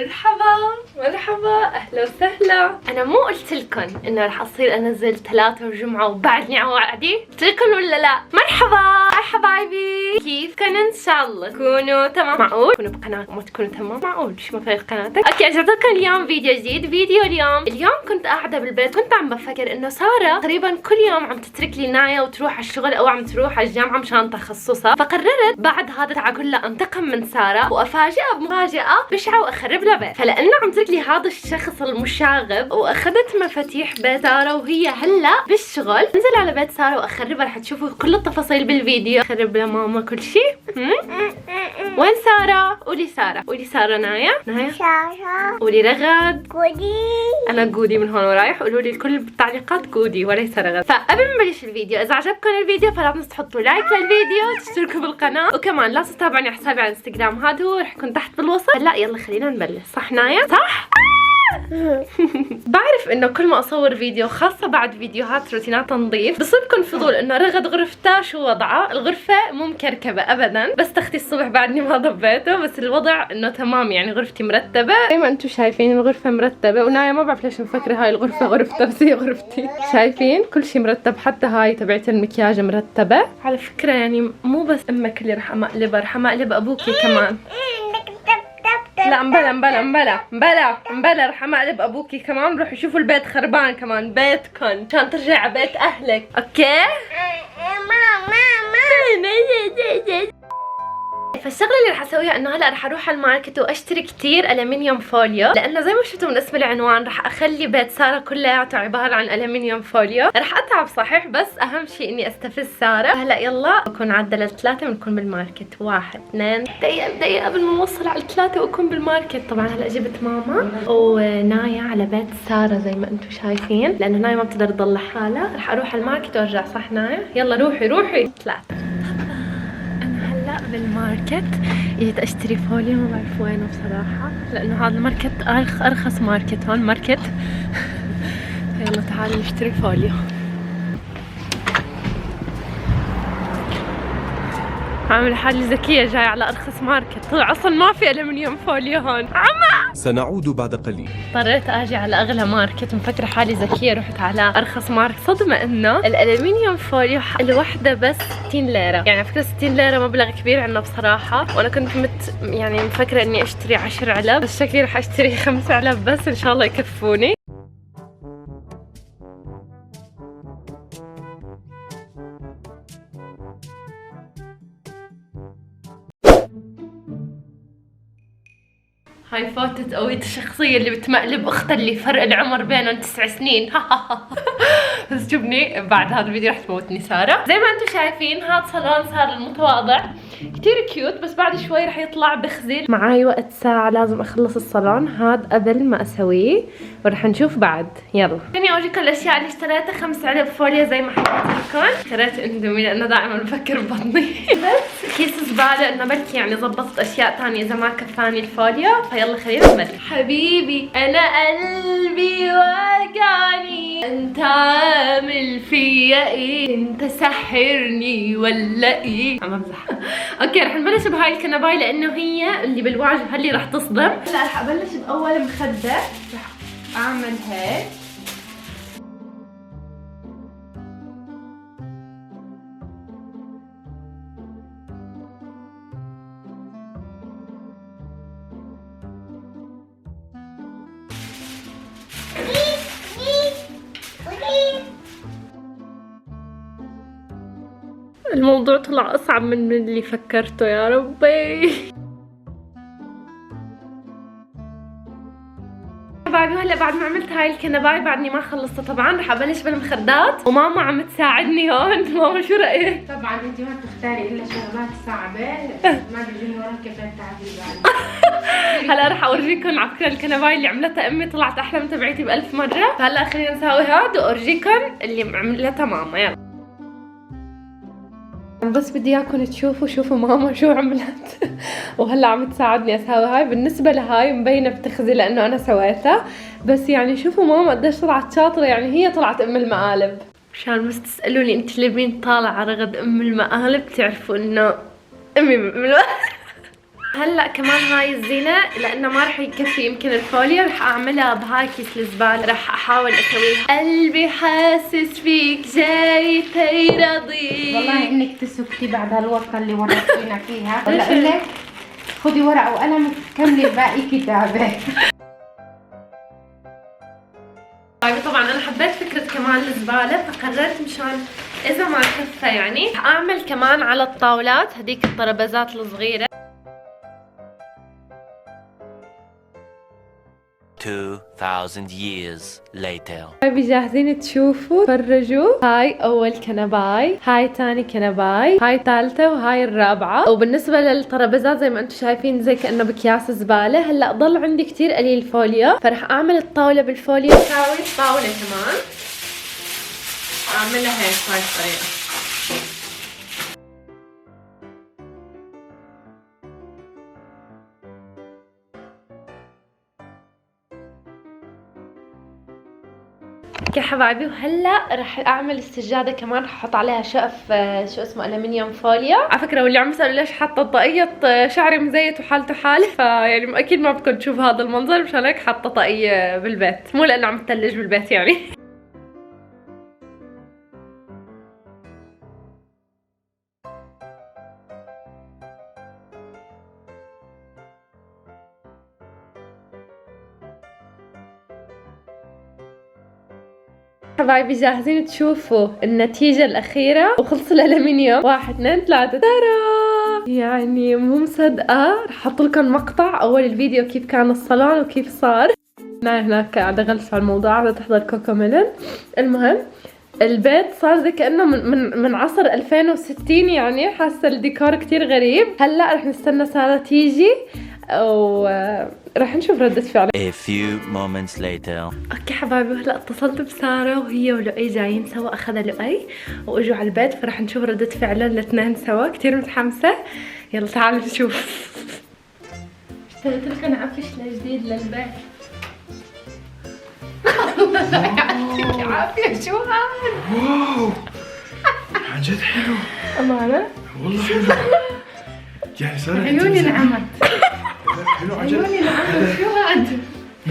مرحبا اهلا وسهلا. انا مو قلت لكم انه راح اصير انزل ثلاثة وجمعة وبعدني على وعدي؟ قلت لكم ولا لا؟ مرحبا حبايبي، كيفكم؟ ان شاء الله تكونوا تمام. معقول تكونوا بقناة ما تكونوا تمام؟ معقول شو مفرق قناتك؟ اوكي اجيت لكم اليوم فيديو جديد. فيديو اليوم كنت قاعدة بالبيت، كنت عم بفكر انه سارة تقريبا كل يوم عم تترك لي نايا وتروح على الشغل او عم تروح على الجامعة مشان تخصصها، فقررت بعد هذا التعب كله انتقم من سارة وافاجئها بمفاجأة بشعة واخرب لها بيت. فلانه عم تترك لي هذا الشخص المشاغب واخذت مفاتيح بيت سارة وهي هلا بالشغل، انزل على بيت سارة واخربها. رح تشوفوا كل التفاصيل بالفيديو. اخرب لماما كل شيء. وين سارة؟ قولي سارة، قولي سارة. نايا سارة. قولي رغد. جودي. انا جودي من هون ورايح. قولوا لي الكل بالتعليقات جودي وليس رغد. فقبل ما نبلش الفيديو، اذا عجبكم الفيديو فلا تنسوا تحطوا لايك للفيديو، تشتركوا بالقناة، وكمان لا تنسوا تتابعوني على حسابي على انستغرام، هذا هو رح يكون تحت بالوصف. هلا يلا خلينا نبلش. صح نايا؟ صح؟ بعرف انه كل ما اصور فيديو خاصة بعد فيديوهات روتينات تنظيف بصيبكم فضول انه رغد غرفتها شو وضعها. الغرفة مو مكركبة ابدا، بس تختي الصبح بعدني ما ضبيته، بس الوضع انه تمام. يعني غرفتي مرتبة زي ما انتم شايفين، الغرفة مرتبة. ونايا ما بعرف ليش مفكرة هاي الغرفة غرفتها بس هي غرفتي. شايفين كل شيء مرتب، حتى هاي تبعت المكياج مرتبة. على فكرة يعني مو بس امك اللي رح امقلبها، رح امقلب ابوكي كمان. لا مبلا رح امقلب ابوكي كمان. روحوا شوفوا البيت خربان كمان، بيتكم عشان ترجع على بيت اهلك. اوكي فالشغله اللي رح اسويها انه هلا رح اروح على الماركت واشتري كثير الومنيوم فوليو، لانه زي ما شفتوا من اسم العنوان رح اخلي بيت ساره كلياته عباره عن الومنيوم فوليو. رح اتعب صحيح، بس اهم شيء اني استفز ساره. هلا يلا بكون عدلت 3 بنكون بالماركت. 1 2 دقيقه قبل ما نوصل على 3 واكون بالماركت. طبعا هلا جبت ماما ونايا على بيت ساره زي ما انتم شايفين، لانه نايا ما بتقدر تضل لحالها. رح اروح على الماركت وارجع. صح نايا؟ يلا روحي 3. بالماركت جيت اشتري فوليو، ما بعرف وينه بصراحه، لانه هذا الماركت ارخص ماركت هون ماركت. يلا تعالوا نشتري فوليو. عامل حالي ذكيه جاي على ارخص ماركت، طلع اصلا ما في الومنيوم فوليو هون. سنعود بعد قليل. اضطريت اجي على اغلى ماركت، مفكره حالي ذكيه رحت على ارخص ماركت. صدمه انه الالومنيوم فوليو الوحده بس 60 ليره. يعني على فكره 60 ليره مبلغ كبير عنا بصراحه، وانا كنت يعني مفكره اني اشتري 10 علب، بس شكلي رح اشتري 5 علب بس، ان شاء الله يكفوني. هاي فاتت قوية الشخصية اللي بتمقلب اختها اللي فرق العمر بينهم 9 سنين. بس شوفني بعد هذا الفيديو رح تموتني سارة. زي ما انتم شايفين هذا صالون سارة المتواضع كتير كيوت، بس بعد شوي رح يطلع بخزي. معاي وقت ساعة لازم اخلص الصالون هذا قبل ما اسويه، ورح نشوف بعد. يلا خليني اورجيكم الاشياء اللي اشتريتها. 5 علب فوليا زي ما حكيت لكم. اشتريت اندومي لانه دائما بفكر ببطني. بس كيس زبالة انه بركي يعني ظبطت اشياء ثانية اذا ما كفاني الفوليا. فيلا خلينا نبلش. حبيبي انا قلبي وجعني، انت عامل فيا ايه؟ انت سحرني ولا ايه؟ عم بمزح. اوكي رح نبلش بهاي الكنباي لانه هي اللي بالواجهه اللي رح تصدم. هلا رح ابلش باول مخده. رح اعمل هيك. الموضوع طلع أصعب من اللي فكرته يا ربي. حبايبي هلا بعد ما عملت هاي الكنباي بعدني ما خلصتها طبعا، رح ابلش بالمخدات وماما عم تساعدني هون. ماما شو رايك؟ طبعا انت ما تختاري الا شغلات صعبه، ما بيجي وراك كيف تعبي. هلا رح اورجيكم على فكره الكنباي اللي عملتها امي طلعت احلى من تبعيتي ب1000 مره. فهلا خلينا نساوي هاد واورجيكم اللي عملتها ماما. يلا بس بدي اياكم شوفوا ماما شو عملت. وهلا عم تساعدني اسوي هاي. بالنسبه لهاي مبينه بتخزي لانه انا سويتها، بس يعني شوفوا ماما قديش طلعت شاطره. يعني هي طلعت ام المقالب. مشان بس تسالوني انت لمين طالعه رغد ام المقالب، تعرفوا انه امي ام المقالب. هلا كمان هاي الزينة لانه ما رح يكفي يمكن الفوليو، رح اعملها بهاي كيس الزبالة. رح احاول اسويها. قلبي حاسس فيك جاي تيرضيك. والله انك تسكتي بعد هالورطه اللي ورطتينا فيها. ولا اقول لك خدي ورقه وقلم وكملي باقي كتابه. طبعا انا حبيت فكرة كمان الزبالة، فقررت مشان اذا ما كفى يعني اعمل كمان على الطاولات هذيك الترابيزات الصغيرة. 2000 years later. هاي جاهزين تشوفوا؟ تفرجوا. هاي اول كنباي، هاي تاني كنباي، هاي ثالثة وهاي الرابعة. وبالنسبة للترابيزات زي ما انتم شايفين زي كأنه بكياس زبالة. هلا ضل عندي كتير قليل فوليو، فرح اعمل الطاولة بالفوليو. اسوي طاولة كمان اعملها هيك بهاي الطريقة. يا حبايبي وهلا رح اعمل السجاده كمان، رح احط عليها شقف شو اسمه الومنيوم فوليو. على فكره واللي عم يسالوا ليش حاطه طاقيه شعري مزيت وحالته حاله، فيعني اكيد ما بدكم تشوفوا هذا المنظر، مشان هيك حاطه طاقيه بالبيت، مو لانه عم تثلج بالبيت يعني. حبايبي جاهزين تشوفوا النتيجة الأخيرة؟ وخلص الألمنيوم. 1 2 3 ترى يعني مو مصدقة. رح احط لكم مقطع أول الفيديو كيف كان الصالون وكيف صار. أنا هناك قاعدة أغلس على الموضوع، قاعدة تحضر كوكو ميلن. المهم البيت صار زي كأنه من عصر 2060 يعني. حاسة الديكور كتير غريب. هلا رح نستنى سارة تيجي ورح نشوف ردة فعلها. A few moments later. اوكي حبايبي هلا اتصلت بسارة وهي ولؤي جايين سوا. اخذها لؤي واجوا على البيت، فرح نشوف ردة فعلهم الاثنين سوا. كتير متحمسة. يلا تعالوا نشوف. اشتريت لكم عفش جديد للبيت. الله يعطيك العافية. شو هاد؟ واو عن جد حلو أمانة؟ والله حلو. يعني صار عيوني انعمت. حلو عن جد. عيوني انعمت. شو هاد؟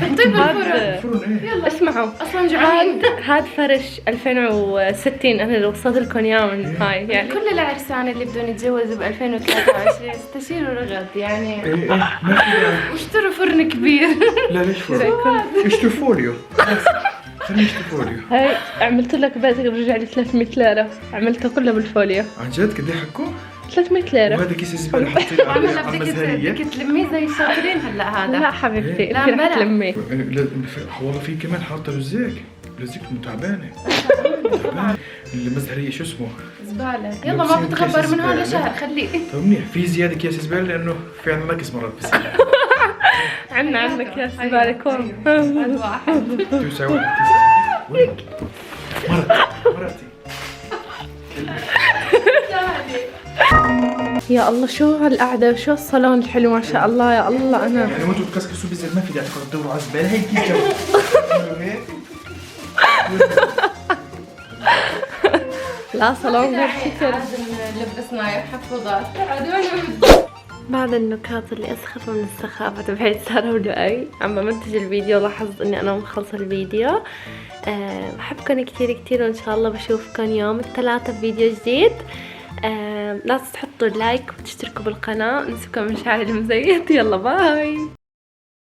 حطيه بالفرن. الفرن ايه؟ يلا اسمعوا اصلا جوعانين. هاد فرش 2060 انا اللي وصلت لكم اياه من هاي يعني. كل العرسان اللي بدهم يتجوزوا ب 2023 استشيروا رغد يعني. ايه ايه ما في داعي. واشتروا فرن كبير. لا ليش فرن؟ اشتروا فوليو. خليني اشتري فوليو. هاي عملت لك بيتك رجع لي 300 ليرة. عملته كله بالفوليو. عن جد قد ايه حقه؟ 300 ليرة. وهذا كيس الزباله حاطين على هلا المزهريه. بدك تلميه زي الشاطرين هلا هذا. لا حبيبتي لا، انت بلا. رح تلميه. والله في كمان حاطه لزيك. لزيك تعبانه. المزهريه شو اسمه؟ زبالة. يلا ما بتخبر من هون لشهر خليه. طيب منيح. في زياده اكياس زباله لانه في عندنا نقص مرات بصير. عندنا يا زبالة كون. هاد واحد. توسع واحد كيس وين؟ مرتي يا الله شو هالقعدة وشو الصالون الحلو ما شاء الله. يا الله انا يعني وانتوا تكسكسوا بالزيت ما في داعي تدوروا على الزباله. هي كيس جو. لا صالون غير كتير. نلبس نايف حفوضات. بعد النكات اللي اسخف من السخافة تبعت سارة ولؤي عم بمنتج الفيديو لاحظت اني انا مخلصة الفيديو. بحبكم كتير كتير وان شاء الله بشوفكم يوم الثلاثاء بفيديو جديد. لا تحطوا لايك وتشتركوا بالقناة. نسيبكم من شعري المزيت. يلا باي.